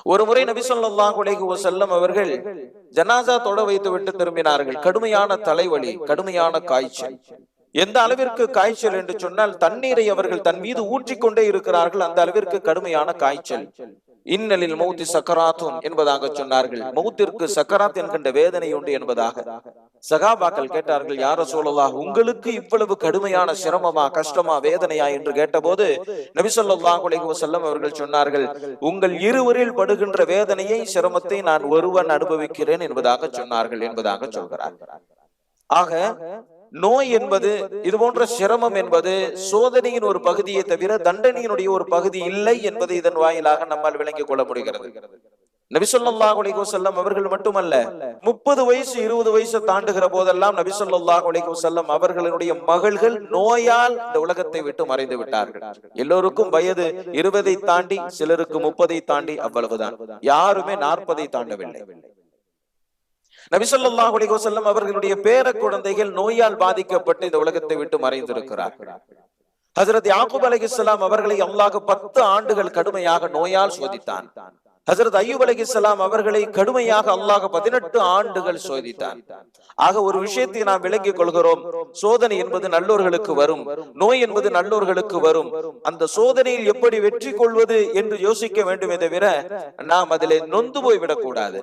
ஒரு முறை நபி ஸல்லல்லாஹு அலைஹி வஸல்லம் அவர்கள் ஜனாசா தொட வைத்து விட்டு திரும்பினார்கள். கடுமையான தலைவலி, கடுமையான காய்ச்சல். எந்த அளவிற்கு காய்ச்சல் என்று சொன்னால், தண்ணீரை அவர்கள் தன் மீது ஊற்றிக்கொண்டே இருக்கிறார்கள். அந்த அளவிற்கு கடுமையான காய்ச்சல். இன்னலில் மௌத்தி சக்கராத்துன் என்பதாக சொன்னார்கள். மௌத்திற்கு சக்கராத் என்கின்ற வேதனை உண்டு என்பதாக. சகாபாக்கள் கேட்டார்கள், யா ரசூலல்லாஹ், உங்களுக்கு இவ்வளவு கடுமையான சிரமமா, கஷ்டமா, வேதனையா என்று கேட்டபோது நபி ஸல்லல்லாஹு அலைஹி வஸல்லம் அவர்கள் சொன்னார்கள், உங்கள் இருவரில் படுகின்ற வேதனையை, சிரமத்தை நான் ஒருவன் அனுபவிக்கிறேன் என்பதாக சொன்னார்கள் என்பதாக சொல்கிறார். ஆக நோய் என்பது, இது போன்ற சிரமம் என்பது சோதனையின் ஒரு பகுதியை தவிர தண்டனையினுடைய ஒரு பகுதி இல்லை என்பதை இதன் வாயிலாக நம்மால் விளங்கிக் கொள்ள முடிகிறது. நபி ஸல்லல்லாஹு அலைஹி வஸல்லம் அவர்கள் மட்டுமல்ல, 30 வயசு 20 வயசு தாண்டுகிற போதெல்லாம் நபி ஸல்லல்லாஹு அலைஹி வஸல்லம் அவர்களுடைய மகள்கள் நோயால் இந்த உலகத்தை விட்டு மறைந்து விட்டார்கள். எல்லோருக்கும் வயது 20 தாண்டி, சிலருக்கு 30 தாண்டி, அவ்வளவுதான். யாருமே 40 தாண்டவில்லை. நபி ஸல்லல்லாஹு அலைஹி வஸல்லம் அவர்களுடைய பேர குழந்தைகள் நோயால் பாதிக்கப்பட்டு இந்த உலகத்தை விட்டு மறைந்திருக்கிறார்கள். ஹஜ்ரத் யாக்கூப் அலைஹிஸ்ஸலாம் அவர்களை அல்லாஹ் 10 ஆண்டுகள் கடுமையாக நோயால் சோதித்தான். ஹஜ்ரத் அய்யூப் அலைஹிஸ்ஸலாம் அவர்களை கடுமையாக அல்லாஹ் 18 ஆண்டுகள் சோதித்தான். ஆக ஒரு விஷயத்தை நாம் விளங்கிக் கொள்கிறோம். சோதனை என்பது நல்லோர்களுக்கு வரும், நோய் என்பது நல்லோர்களுக்கு வரும். அந்த சோதனையில் எப்படி வெற்றி கொள்வது என்று யோசிக்க வேண்டுமே தவிர நாம் அதிலே நொந்து போய் விடக்கூடாது.